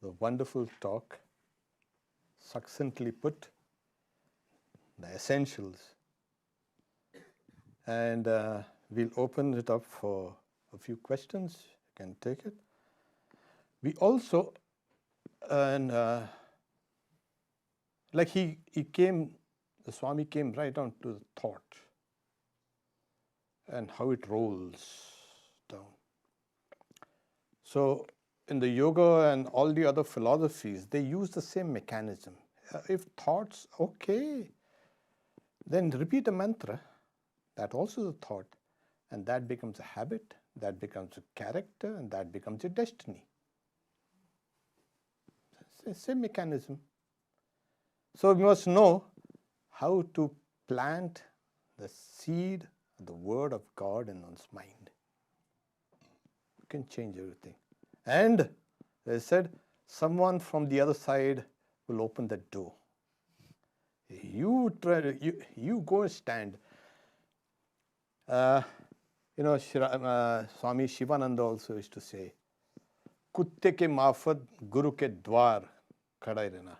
the wonderful talk, succinctly put, the essentials. And we'll open it up for a few questions. You can take it. We also, like he came, the Swami came right down to the thought and how it rolls down. So in the yoga and all the other philosophies, they use the same mechanism. If thoughts, okay, then repeat a mantra. That also is a thought. And that becomes a habit, that becomes a character, and that becomes your destiny. It's the same mechanism. So we must know how to plant the seed of the word of God in one's mind. You can change everything. And as I said, someone from the other side will open that door. You try to, you go and stand. Swami Shivananda also used to say, "Kutte ke maafat guru ke dwar khada rehna."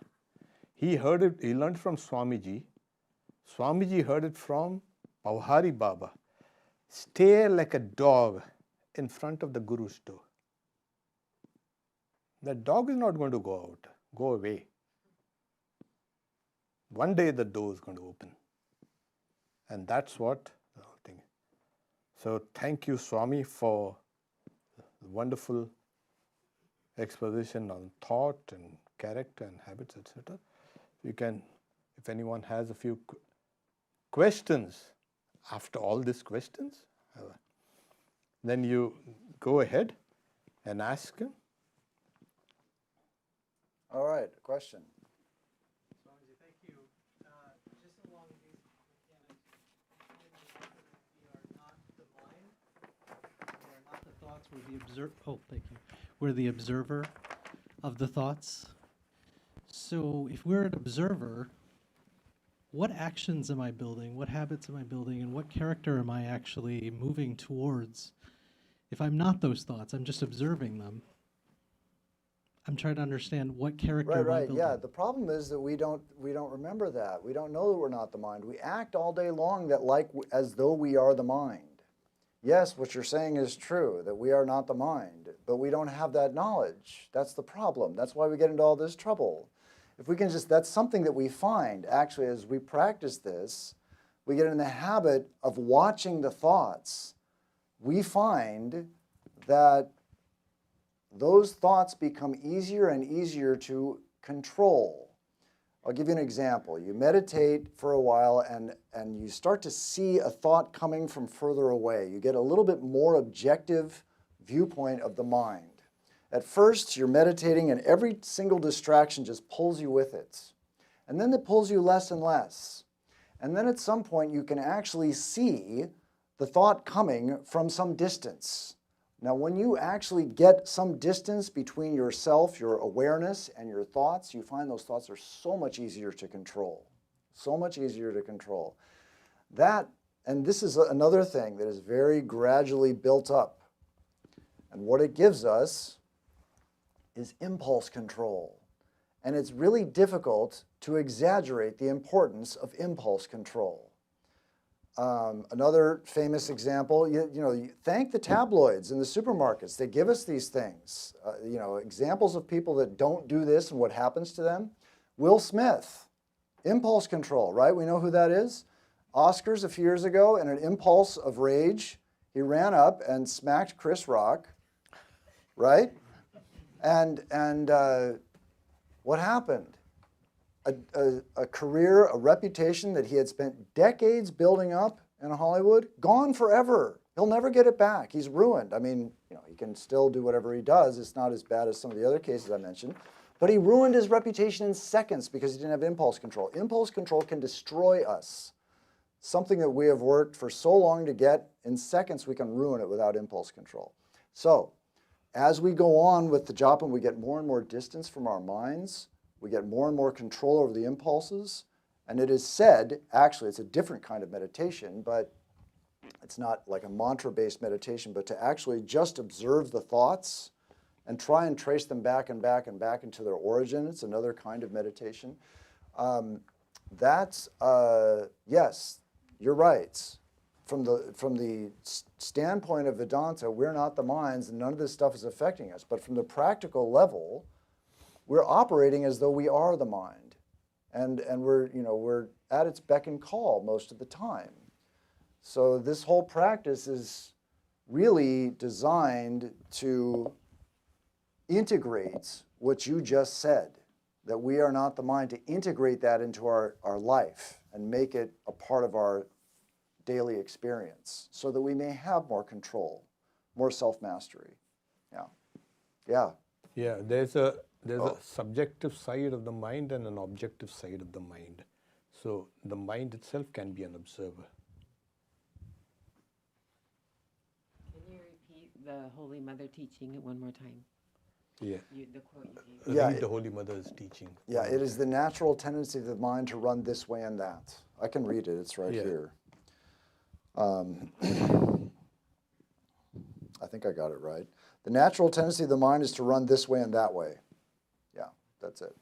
He learned from Swamiji. Swamiji heard it from Pavhari Baba. Stay like a dog in front of the Guru's door. The dog is not going to go out, go away. One day the door is going to open. And that's what the whole thing is. So thank you, Swami, for the wonderful exposition on thought and character and habits, etc. You can, if anyone has a few questions after all these questions, then you go ahead and ask him. All right, a question. Swamiji, thank you. Just along these mechanics, we are not the mind, we are not the thoughts, we're the We're the observer of the thoughts. So if we're an observer, what actions am I building? What habits am I building? And what character am I actually moving towards? If I'm not those thoughts, I'm just observing them. I'm trying to understand what character am I Right, building. yeah. The problem is that we don't remember that. We don't know that we're not the mind. We act all day long as though we are the mind. Yes, what you're saying is true, that we are not the mind, but we don't have that knowledge. That's the problem. That's why we get into all this trouble. If we can that's something that we find, actually, as we practice this, we get in the habit of watching the thoughts. We find that those thoughts become easier and easier to control. I'll give you an example. You meditate for a while and you start to see a thought coming from further away. You get a little bit more objective viewpoint of the mind. At first, you're meditating and every single distraction just pulls you with it. And then it pulls you less and less. And then at some point, you can actually see the thought coming from some distance. Now, when you actually get some distance between yourself, your awareness, and your thoughts, you find those thoughts are so much easier to control. So much easier to control. And this is another thing that is very gradually built up. And what it gives us is impulse control. And it's really difficult to exaggerate the importance of impulse control. Another famous example, you thank the tabloids in the supermarkets. They give us these things. Examples of people that don't do this and what happens to them. Will Smith, impulse control, right? We know who that is. Oscars a few years ago, in an impulse of rage, he ran up and smacked Chris Rock, right? And what happened? A career, a reputation that he had spent decades building up in Hollywood, gone forever. He'll never get it back. He's ruined. I mean, he can still do whatever he does. It's not as bad as some of the other cases I mentioned. But he ruined his reputation in seconds because he didn't have impulse control. Impulse control can destroy us. Something that we have worked for so long to get, in seconds we can ruin it without impulse control. So, as we go on with the japa and we get more and more distance from our minds, we get more and more control over the impulses. And it is said, actually, it's a different kind of meditation, but it's not like a mantra-based meditation, but to actually just observe the thoughts and try and trace them back and back and back into their origin. It's another kind of meditation. Yes, you're right. From the standpoint of Vedanta, we're not the minds, and none of this stuff is affecting us. But from the practical level, we're operating as though we are the mind, and we're at its beck and call most of the time. So this whole practice is really designed to integrate what you just said, that we are not the mind, to integrate that into our life and make it a part of our daily experience so that we may have more control, more self-mastery. Yeah. There's a subjective side of the mind and an objective side of the mind. So the mind itself can be an observer. Can you repeat the Holy Mother teaching one more time? Yeah. The quote you gave. Yeah, Read the Holy Mother's teaching. Yeah, it is the natural tendency of the mind to run this way and that. I can read it, it's right Yeah. here. I think I got it right. The natural tendency of the mind is to run this way and that way. Yeah, that's it.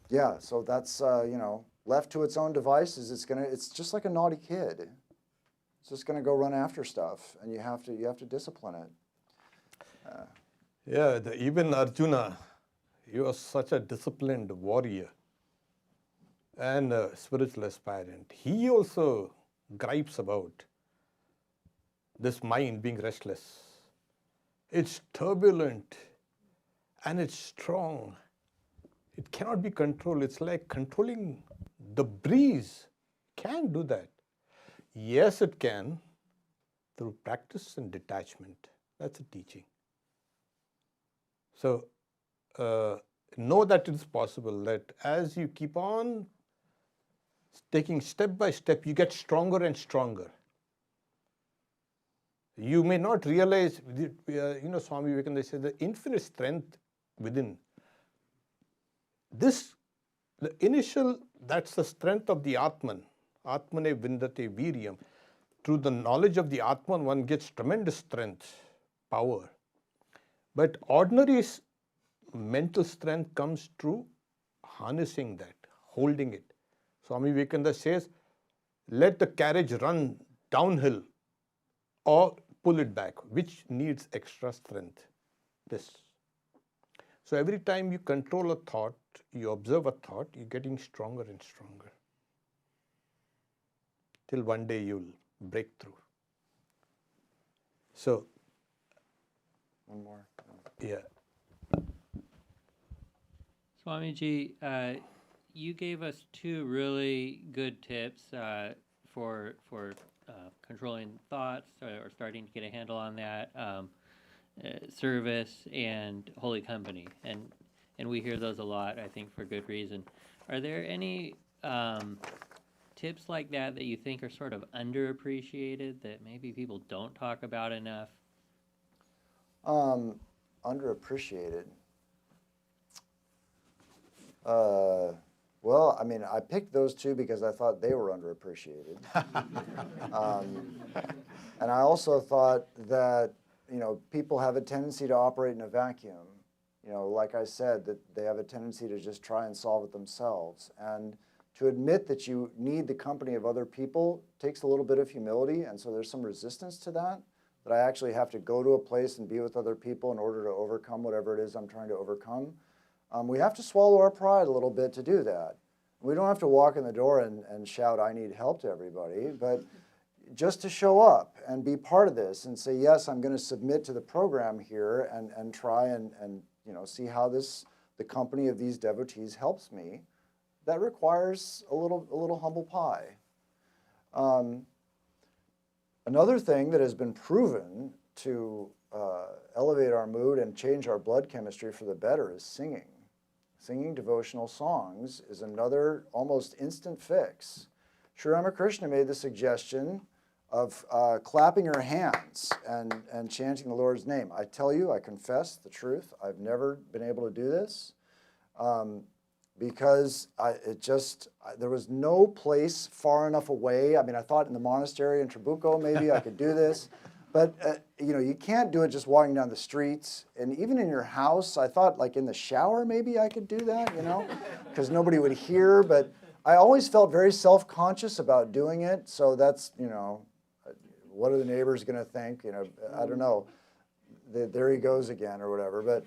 Yeah, so that's, left to its own devices, it's just like a naughty kid. It's just going to go run after stuff, and you have to discipline it. Yeah, even Arjuna, he was such a disciplined warrior and a spiritual aspirant. He also gripes about this mind being restless. It's turbulent and it's strong. It cannot be controlled. It's like controlling the breeze. Can't do that. Yes, it can through practice and detachment. That's a teaching. So know that it is possible that as you keep on taking step by step, you get stronger and stronger. You may not realize, Swami Vivekananda says the infinite strength within. The initial, that's the strength of the Atman. Atmane vindate viryam. Through the knowledge of the Atman, one gets tremendous strength, power. But ordinary mental strength comes through harnessing that, holding it. Swami Vivekananda says, let the carriage run downhill or pull it back, which needs extra strength. This. So every time you control a thought, you observe a thought, you're getting stronger and stronger. Till one day you'll break through. So, One more. yeah. Swamiji, you gave us two really good tips for controlling thoughts or starting to get a handle on that, service and holy company, and we hear those a lot, I think, for good reason. Are there any tips like that you think are sort of underappreciated that maybe people don't talk about enough? Underappreciated. Well, I mean, I picked those two because I thought they were underappreciated. And I also thought that, people have a tendency to operate in a vacuum. Like I said, that they have a tendency to just try and solve it themselves. And to admit that you need the company of other people takes a little bit of humility, and so there's some resistance to that I actually have to go to a place and be with other people in order to overcome whatever it is I'm trying to overcome. We have to swallow our pride a little bit to do that. We don't have to walk in the door and shout, I need help to everybody, but just to show up and be part of this and say, yes, I'm going to submit to the program here and try and see how the company of these devotees helps me. That requires a little humble pie. Another thing that has been proven to elevate our mood and change our blood chemistry for the better is singing. Singing devotional songs is another almost instant fix. Sri Ramakrishna made the suggestion of clapping your hands and chanting the Lord's name. I tell you, I confess the truth, I've never been able to do this because there was no place far enough away. I mean, I thought in the monastery in Trabuco maybe I could do this. But, you can't do it just walking down the streets. And even in your house, I thought like in the shower maybe I could do that, because nobody would hear. But I always felt very self-conscious about doing it. So that's, what are the neighbors going to think? I don't know. There he goes again or whatever. But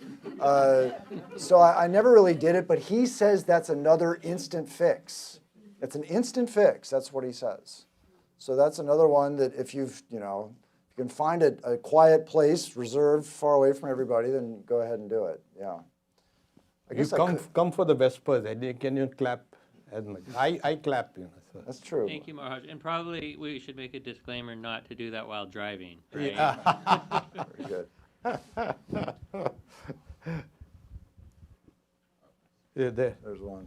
so I never really did it. But he says that's another instant fix. It's an instant fix. That's what he says. So that's another one that if you've, you can find a quiet place reserved far away from everybody, then go ahead and do it. Yeah. I guess come for the Vespers, and can you clap as much? I clap, So. That's true. Thank you, Maharaj. And probably we should make a disclaimer not to do that while driving, right? Yeah. Very good. Yeah, there. There's one.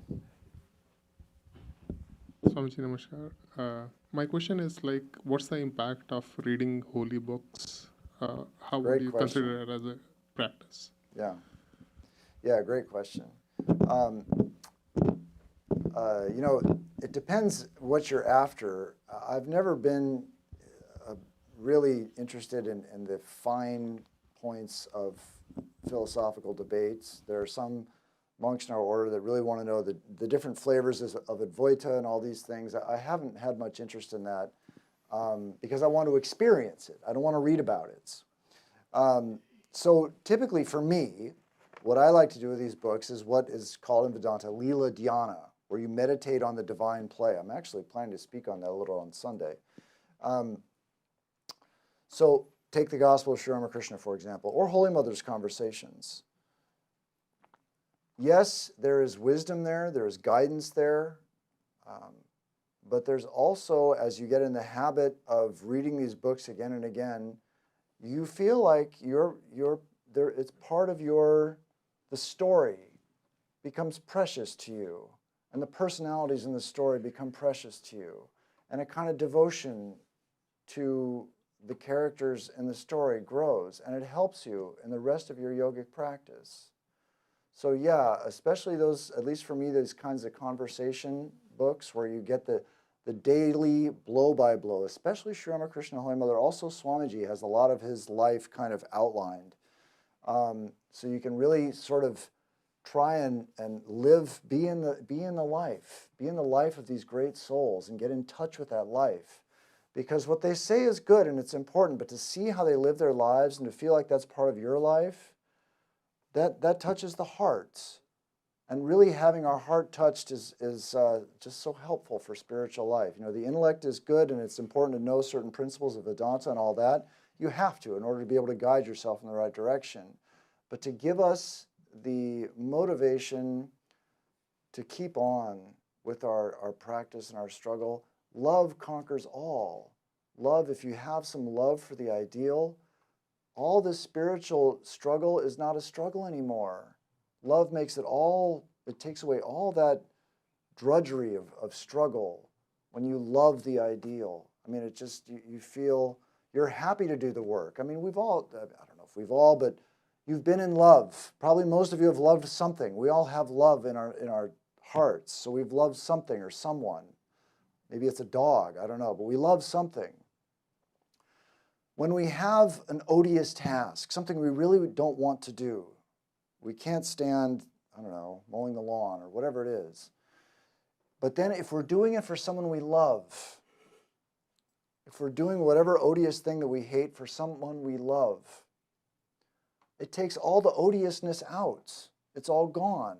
Swamiji, namaskar. My question is what's the impact of reading holy books? How would Great you question. consider it as a practice? Yeah. Yeah, great question. You know, it depends what you're after. I've never been really interested in the fine points of philosophical debates. There are some monks in our order that really want to know the different flavors of Advaita and all these things. I haven't had much interest in that because I want to experience it. I don't want to read about it. So typically for me, what I like to do with these books is what is called in Vedanta Lila Dhyana, where you meditate on the divine play. I'm actually planning to speak on that a little on Sunday. So take the Gospel of Sri Ramakrishna, for example, or Holy Mother's Conversations. Yes, there is wisdom there is guidance there, but there's also, as you get in the habit of reading these books again and again, you feel like it's part of the story becomes precious to you, and the personalities in the story become precious to you, and a kind of devotion to the characters in the story grows, and it helps you in the rest of your yogic practice. So yeah, especially those, at least for me, those kinds of conversation books where you get the daily blow by blow, especially Sri Ramakrishna Holy Mother. Also Swamiji has a lot of his life kind of outlined. So you can really sort of try and live, be in the life of these great souls and get in touch with that life. Because what they say is good and it's important, but to see how they live their lives and to feel like that's part of your life, that touches the heart. And really having our heart touched is just so helpful for spiritual life. You know, the intellect is good and it's important to know certain principles of Vedanta and all that. You have to in order to be able to guide yourself in the right direction. But to give us the motivation to keep on with our practice and our struggle, love conquers all. Love, if you have some love for the ideal, all this spiritual struggle is not a struggle anymore. Love makes it takes away all that drudgery of struggle when you love the ideal. I mean, it just, you feel, you're happy to do the work. I mean, we've all, I don't know if we've all, but you've been in love. Probably most of you have loved something. We all have love in our hearts. So we've loved something or someone. Maybe it's a dog, I don't know, but we love something. When we have an odious task, something we really don't want to do, we can't stand, I don't know, mowing the lawn or whatever it is. But then if we're doing it for someone we love, if we're doing whatever odious thing that we hate for someone we love, it takes all the odiousness out. It's all gone.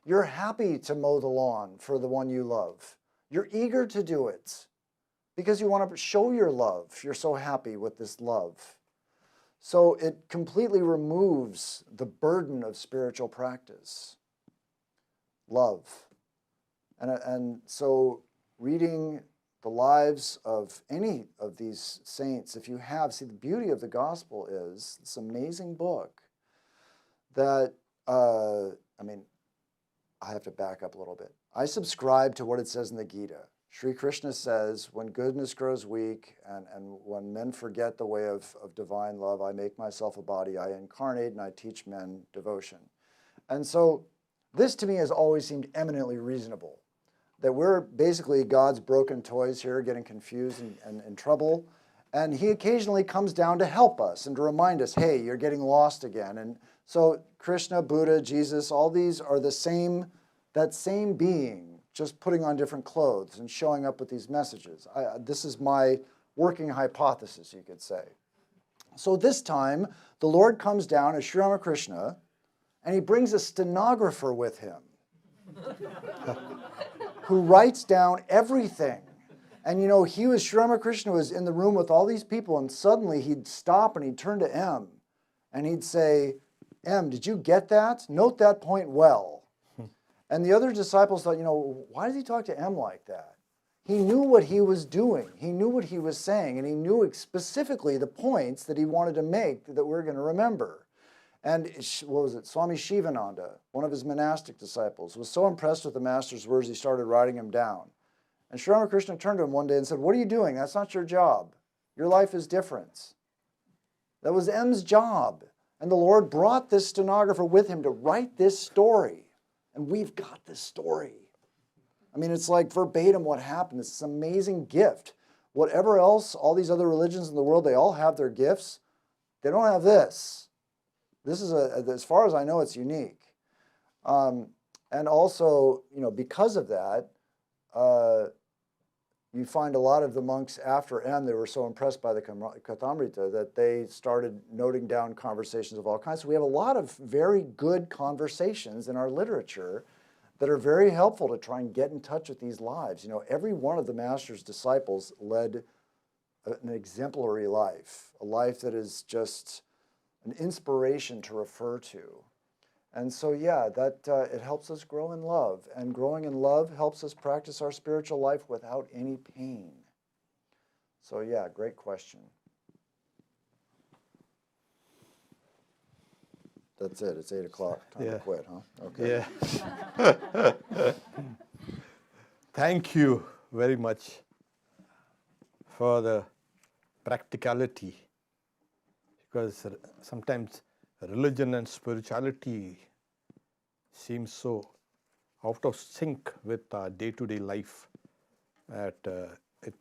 You're happy to mow the lawn for the one you love. You're eager to do it because you want to show your love. You're so happy with this love. So it completely removes the burden of spiritual practice. Love. And so reading the lives of any of these saints, if you have, see, the beauty of the gospel is this amazing book that, I mean, I have to back up a little bit. I subscribe to what it says in the Gita. Sri Krishna says, when goodness grows weak and when men forget the way of divine love, I make myself a body, I incarnate and I teach men devotion. And so this to me has always seemed eminently reasonable, that we're basically God's broken toys here, getting confused and in trouble. And he occasionally comes down to help us and to remind us, hey, you're getting lost again. And so Krishna, Buddha, Jesus, all these are the same, that same being, just putting on different clothes and showing up with these messages. This is my working hypothesis, you could say. So this time, the Lord comes down as Sri Ramakrishna, and he brings a stenographer with him who writes down everything. And you know, Sri Ramakrishna was in the room with all these people, and suddenly he'd stop and he'd turn to M, and he'd say, M, did you get that? Note that point well. And the other disciples thought, you know, why does he talk to M like that? He knew what he was doing. He knew what he was saying, and he knew specifically the points that he wanted to make that we're going to remember. And what was it? Swami Shivananda, one of his monastic disciples, was so impressed with the master's words, he started writing them down. And Sri Ramakrishna turned to him one day and said, what are you doing? That's not your job. Your life is different. That was M's job. And the Lord brought this stenographer with him to write this story. And we've got this story. I mean, it's like verbatim what happened. It's an amazing gift. Whatever else, all these other religions in the world, they all have their gifts. They don't have this. This is, as far as I know, it's unique. And also, because of that, you find a lot of the monks after M, they were so impressed by the Kathamrita that they started noting down conversations of all kinds. So we have a lot of very good conversations in our literature that are very helpful to try and get in touch with these lives. Every one of the Master's disciples led an exemplary life, a life that is just an inspiration to refer to. And so, yeah, that it helps us grow in love. And growing in love helps us practice our spiritual life without any pain. So, yeah, great question. That's it. It's 8 o'clock. Time to quit, huh? Okay. Yeah. Thank you very much for the practicality, because sometimes religion and spirituality seems so out of sync with our day-to-day life that it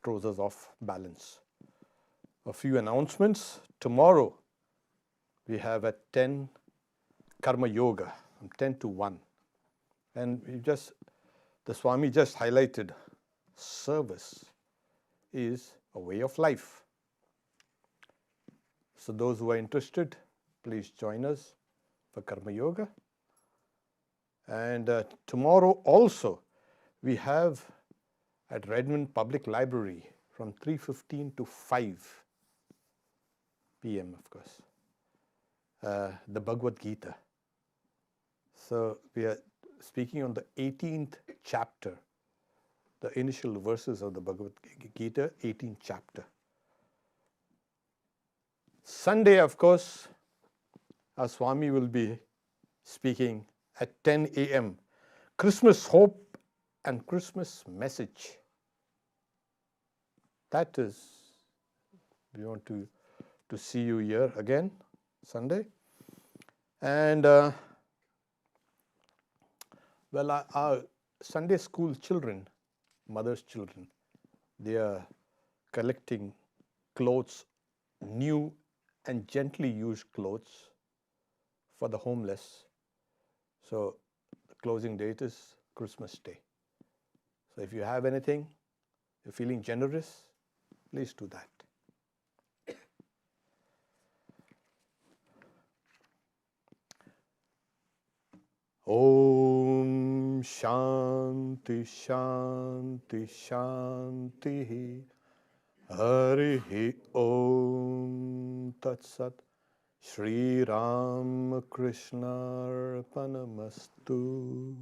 throws us off balance. A few announcements. Tomorrow we have at 10 Karma Yoga from 10 to 1. And the Swami just highlighted service is a way of life. So those who are interested, please join us for Karma Yoga. And tomorrow also we have at Redmond Public Library from 3:15 to 5 p.m. of course, the Bhagavad Gita. So we are speaking on the 18th chapter, the initial verses of the Bhagavad Gita, 18th chapter. Sunday, of course, our Swami will be speaking at 10 a.m. Christmas hope and Christmas message. That is, we want to see you here again, Sunday. And, our Sunday school children, mothers' children, they are collecting clothes, new and gently used clothes for the homeless. So the closing date is Christmas Day. So if you have anything, you're feeling generous, please do that. Om Shanti Shanti Shanti Harihi Om Tat Sat Shri Ram Krishna Arpanamastu.